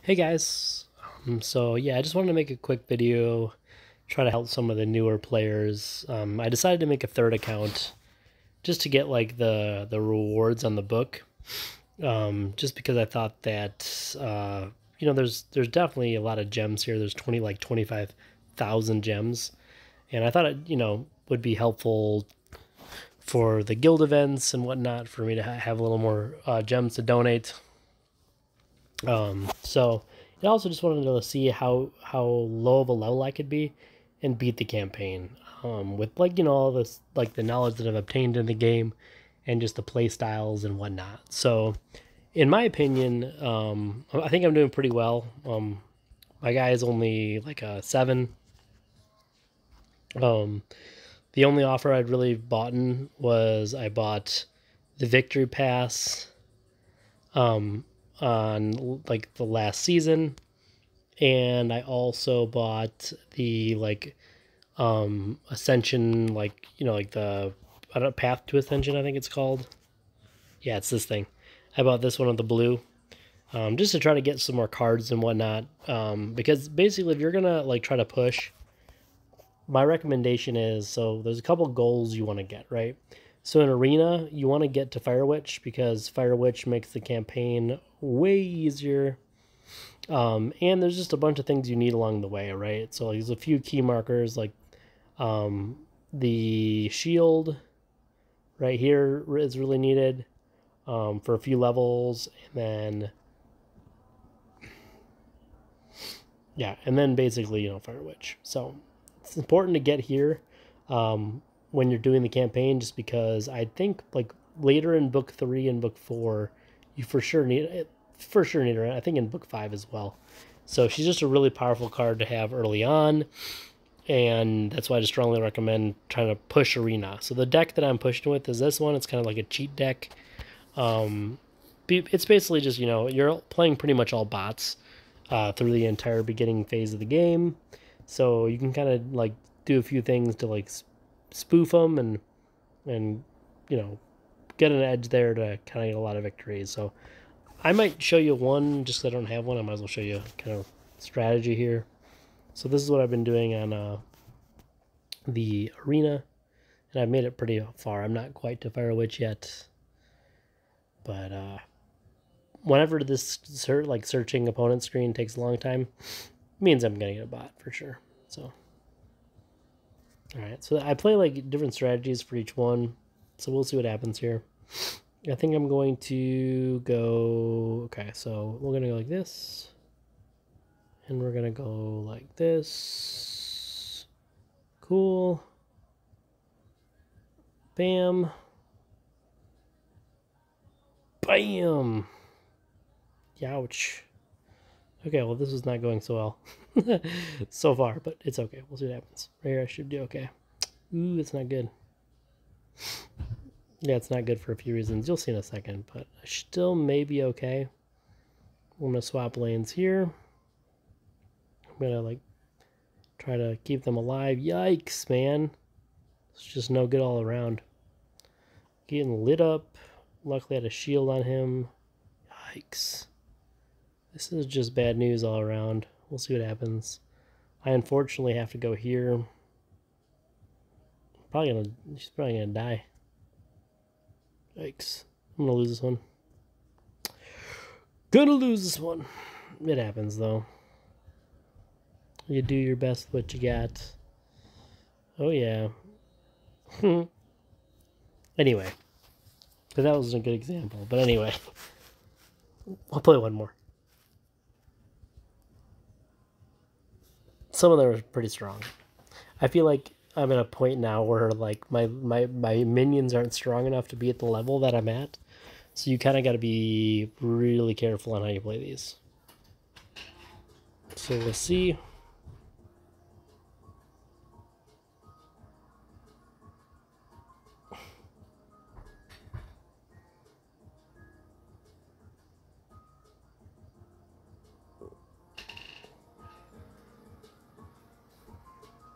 Hey guys, so yeah, I just wanted to make a quick video, try to help some of the newer players. I decided to make a third account just to get like the rewards on the book, just because I thought that there's definitely a lot of gems here. There's 25,000 gems, and I thought it would be helpful for the guild events and whatnot for me to have a little more gems to donate. So I also just wanted to see how low of a level I could be and beat the campaign. With all this like the knowledge that I've obtained in the game and just the play styles and whatnot. So in my opinion, I think I'm doing pretty well. My guy is only like a 7. Um, the only offer I'd really bought was I bought the victory pass on like the last season, and I also bought the Ascension, like the I don't know, Path to Ascension, I think it's called. Yeah, it's this thing. I bought this one of the blue, just to try to get some more cards and whatnot. Because basically, if you're gonna like try to push, my recommendation is, so there's a couple goals you want to get, right? So in arena, you want to get to Fire Witch because Fire Witch makes the campaign way easier. And there's just a bunch of things you need along the way, right? So there's a few key markers like um, the shield right here is really needed for a few levels, and then and then basically Fire Witch. So it's important to get here when you're doing the campaign, just because I think like later in book 3 and book 4, you for sure need it. For sure need her. I think in book 5 as well. So she's just a really powerful card to have early on, and that's why I just strongly recommend trying to push arena. So the deck that I'm pushing with is this one. It's kind of like a cheat deck. It's basically just you're playing pretty much all bots through the entire beginning phase of the game, so you can kind of like do a few things to like spoof them and get an edge there to kind of get a lot of victories. So I might show you one just because I don't have one. I might as well show you kind of strategy here. So this is what I've been doing on the arena, and I've made it pretty far. I'm not quite to Fire Witch yet, but whenever this searching opponent screen takes a long time, means I'm gonna get a bot for sure. So, all right. So I play like different strategies for each one. So we'll see what happens here. I think I'm going to go. Okay, so we're gonna go like this. And we're gonna go like this. Cool. Bam. Bam. Youch. Okay, well, this is not going so well so far, but it's okay. We'll see what happens. Right here, I should do okay. Ooh, it's not good. Yeah, it's not good for a few reasons. You'll see in a second, but I still may be okay. I'm gonna swap lanes here. I'm gonna like try to keep them alive. Yikes, man. It's just no good all around. Getting lit up. Luckily I had a shield on him. Yikes. This is just bad news all around. We'll see what happens. I unfortunately have to go here. She's probably gonna die. Yikes. I'm gonna lose this one. Gonna lose this one. It happens though. You do your best with what you got. Oh yeah. Anyway. But that was a good example. But anyway. I'll play one more. Some of them are pretty strong. I feel like I'm at a point now where like my minions aren't strong enough to be at the level that I'm at. So you kind of got to be really careful on how you play these. So we'll see.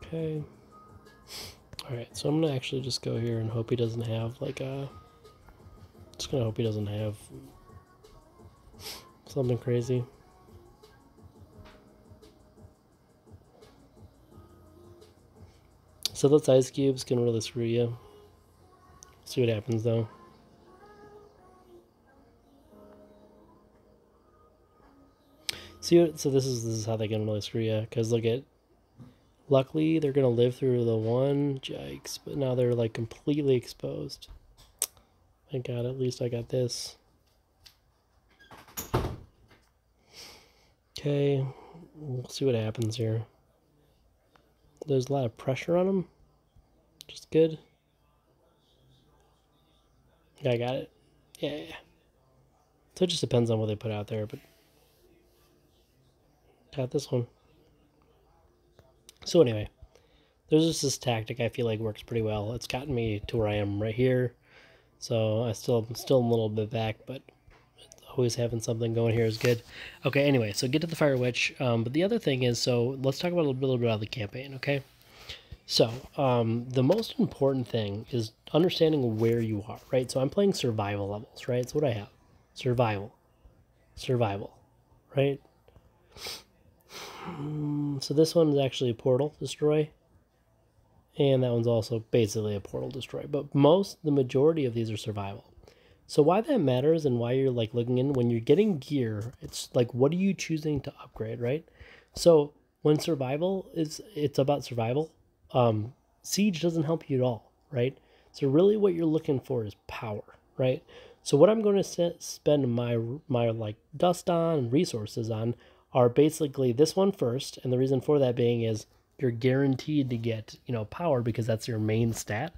Okay. Alright, so I'm going to actually just go here and hope he doesn't have like a... Just going to hope he doesn't have something crazy. So those ice cubes can really screw you. See what happens though. So this is how they can really screw you. Because look at, luckily they're gonna live through the one. Yikes! But now they're like completely exposed. Thank God, at least I got this. Okay, we'll see what happens here. There's a lot of pressure on them, which is good. Yeah, I got it. Yeah. So it just depends on what they put out there, but got this one. So anyway, there's just this tactic I feel like works pretty well. It's gotten me to where I am right here. So I'm still a little bit back, but always having something going here is good. Okay, anyway, so get to the Fire Witch. But the other thing is, so let's talk about a little bit about the campaign, okay? So the most important thing is understanding where you are, right? So I'm playing survival levels, right? It's what I have. Survival. Survival, right? So this one is actually a portal destroy. And that one's also basically a portal destroy. But the majority of these are survival. So why that matters and why you're like looking in, when you're getting gear, it's like, what are you choosing to upgrade, right? So when it's about survival, siege doesn't help you at all, right? So really what you're looking for is power, right? So what I'm going to spend my like dust on and resources on are basically this one first. And the reason for that being is you're guaranteed to get, power because that's your main stat.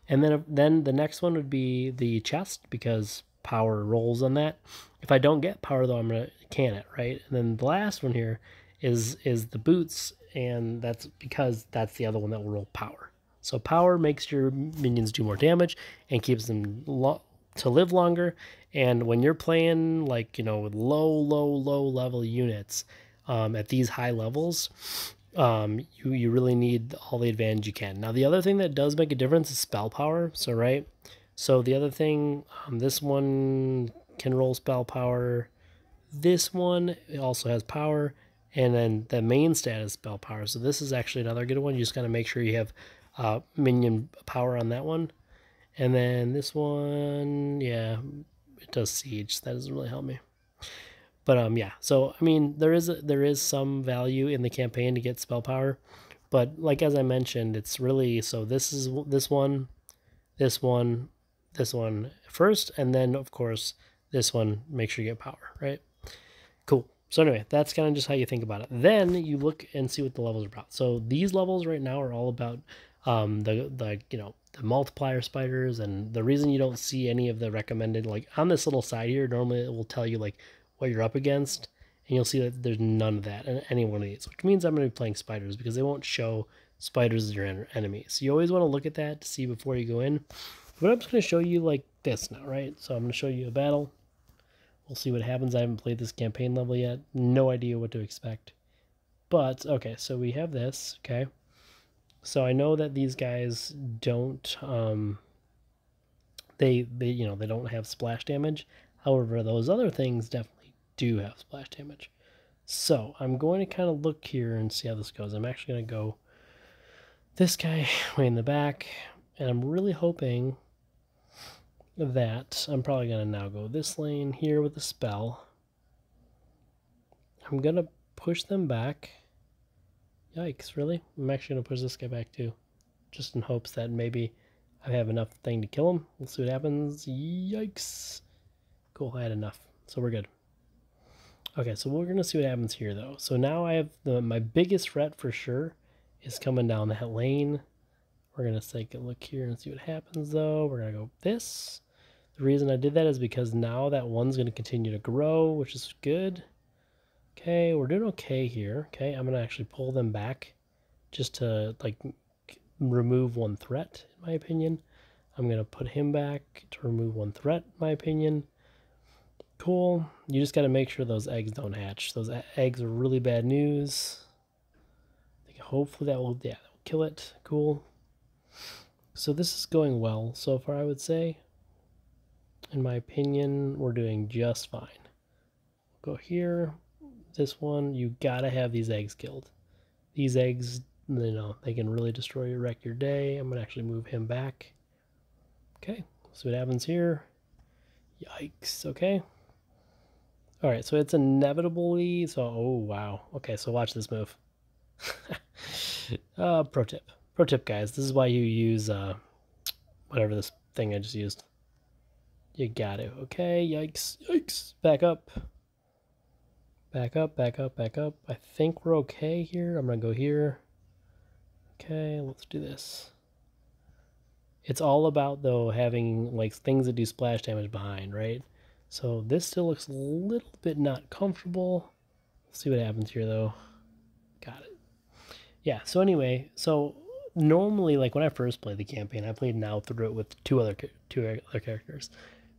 And then the next one would be the chest because power rolls on that. If I don't get power though, I'm gonna can it, right? And then the last one here is the boots, and that's because that's the other one that will roll power. So power makes your minions do more damage and keeps them to live longer. And when you're playing like with low level units at these high levels, you really need all the advantage you can. Now, the other thing that does make a difference is spell power. So, right? So, the other thing, this one can roll spell power. This one also has power. And then the main stat is spell power. So, this is actually another good one. You just got to make sure you have minion power on that one. And then this one, yeah, it does siege. That doesn't really help me. But yeah, so I mean, there is some value in the campaign to get spell power, but like as I mentioned, it's really so this is this one, this one, this one first, and then of course this one. Make sure you get power, right? Cool. So anyway, that's kind of just how you think about it. Then you look and see what the levels are about. So these levels right now are all about the multiplier spiders, and the reason you don't see any of the recommended, like on this little side here, normally it will tell you like what you're up against, and you'll see that there's none of that in any one of these, which means I'm going to be playing spiders because they won't show spiders as your enemy. So you always want to look at that to see before you go in. But I'm just going to show you like this now, right? So I'm going to show you a battle. We'll see what happens. I haven't played this campaign level yet. No idea what to expect. But, okay, so we have this, okay? So I know that these guys don't, they don't have splash damage. However, those other things definitely do have splash damage. So I'm going to kind of look here and see how this goes. I'm actually going to go this guy way in the back, and I'm really hoping that I'm probably going to now go this lane here with the spell. I'm going to push them back. Yikes, really? I'm actually going to push this guy back too, just in hopes that maybe I have enough thing to kill him. We'll see what happens. Yikes. Cool, I had enough, so we're good. Okay, so we're going to see what happens here, though. So now I have my biggest threat for sure is coming down that lane. We're going to take a look here and see what happens, though. We're going to go this. The reason I did that is because now that one's going to continue to grow, which is good. Okay, we're doing okay here. Okay, I'm going to actually pull them back just to, like, remove one threat, in my opinion. I'm going to put him back to remove one threat, in my opinion. Cool. You just got to make sure those eggs don't hatch. Those eggs are really bad news. Hopefully that will kill it. Cool. So this is going well so far, I would say. In my opinion, we're doing just fine. Go here. This one, you got to have these eggs killed. These eggs you know, they can really destroy or wreck your day. I'm gonna actually move him back. Okay, see what happens here. Yikes. Okay. All right, so it's inevitably so. Oh wow. Okay, so watch this move. Pro tip, guys. This is why you use whatever this thing I just used. You got it. Okay. Yikes. Yikes. Back up. Back up. Back up. Back up. I think we're okay here. I'm gonna go here. Okay, let's do this. It's all about, though, having like things that do splash damage behind, right? So this still looks a little bit not comfortable. Let's see what happens here, though. Got it. Yeah, so anyway, so normally, like when I first played the campaign, I played now through it with two other characters.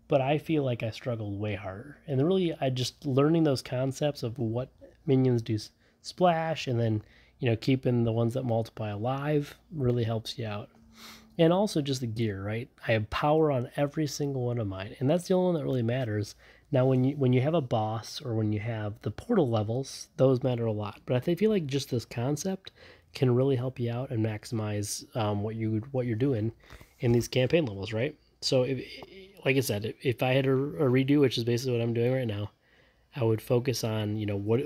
But I feel like I struggled way harder. And really, I just learning those concepts of what minions do splash and then, you know, keeping the ones that multiply alive really helps you out. And also just the gear, right? I have power on every single one of mine, and that's the only one that really matters. Now, when you have a boss or when you have the portal levels, those matter a lot. But I feel like just this concept can really help you out and maximize what you're doing in these campaign levels, right? So, like I said, if I had a redo, which is basically what I'm doing right now, I would focus on, you know, what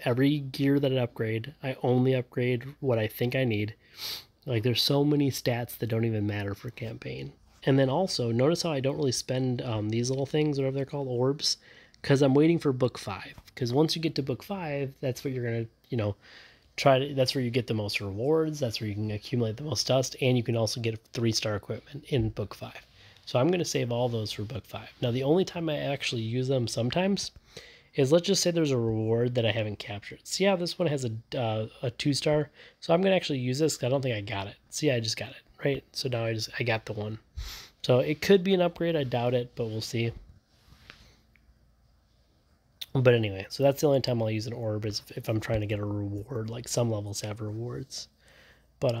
every gear that I upgrade, I only upgrade what I think I need. Like there's so many stats that don't even matter for campaign. And then also notice how I don't really spend these little things, whatever they're called, orbs, because I'm waiting for book 5. Because once you get to book 5, that's what you're gonna, you know, that's where you get the most rewards. That's where you can accumulate the most dust, and you can also get 3-star equipment in book 5. So I'm gonna save all those for book 5. Now the only time I actually use them sometimes is, let's just say there's a reward that I haven't captured. See how this one has a 2-star? So I'm gonna actually use this because I don't think I got it. See, I just got it, right? So now I got the one. So it could be an upgrade. I doubt it, but we'll see. But anyway, so that's the only time I'll use an orb is if I'm trying to get a reward. Like some levels have rewards. But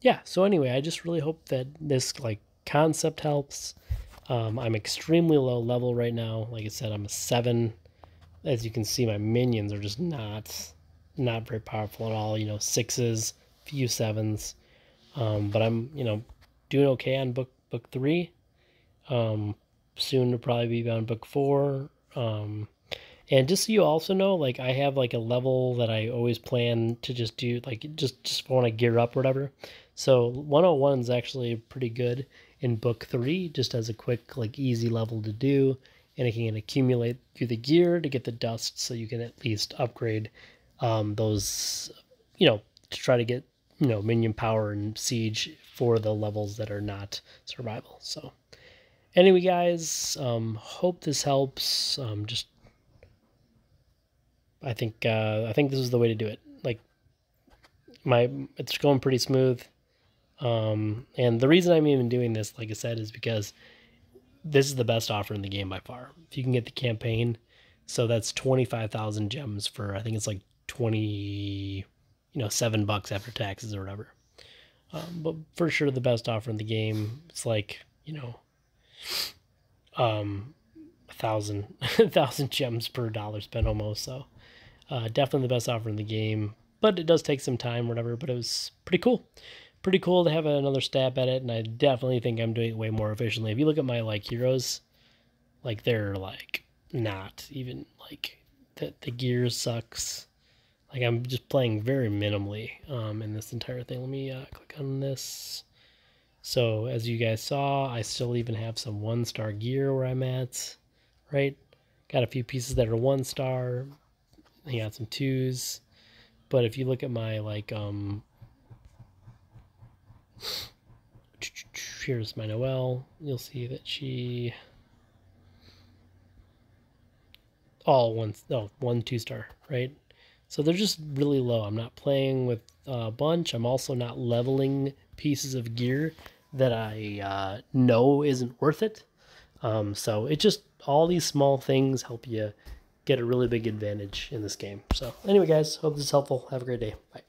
yeah. So anyway, I just really hope that this like concept helps. I'm extremely low level right now. Like I said, I'm a 7. As you can see, my minions are just not very powerful at all. You know, 6s, few 7s. But I'm, you know, doing okay on book 3. Soon to probably be on book 4. And just so you also know, like I have like a level that I always plan to just do, like just want to gear up or whatever. So 101 is actually pretty good in book 3, just as a quick, like easy level to do. And it can accumulate through the gear to get the dust so you can at least upgrade those, you know, to try to get, you know, minion power and siege for the levels that are not survival. So anyway, guys, hope this helps. Just I think this is the way to do it. Like it's going pretty smooth. And the reason I'm even doing this, like I said, is because this is the best offer in the game by far. If you can get the campaign, so that's 25,000 gems for, I think it's like 20, you know, $7 after taxes or whatever. But for sure the best offer in the game. It's like, you know, 1,000 gems per dollar spent almost. So definitely the best offer in the game. But it does take some time, whatever. But it was pretty cool. Pretty cool to have another stab at it, and I definitely think I'm doing it way more efficiently. If you look at my like heroes, like they're like not even like the gear sucks. Like I'm just playing very minimally in this entire thing. Let me click on this. So as you guys saw, I still even have some 1-star gear where I'm at, right? Got a few pieces that are 1-star. I got some 2s, but if you look at my like here's my Noelle. You'll see that she one 2-star, right? So they're just really low. I'm not playing with a bunch. I'm also not leveling pieces of gear that I know isn't worth it. So it just, all these small things help you get a really big advantage in this game. So anyway, guys, hope this is helpful. Have a great day. Bye.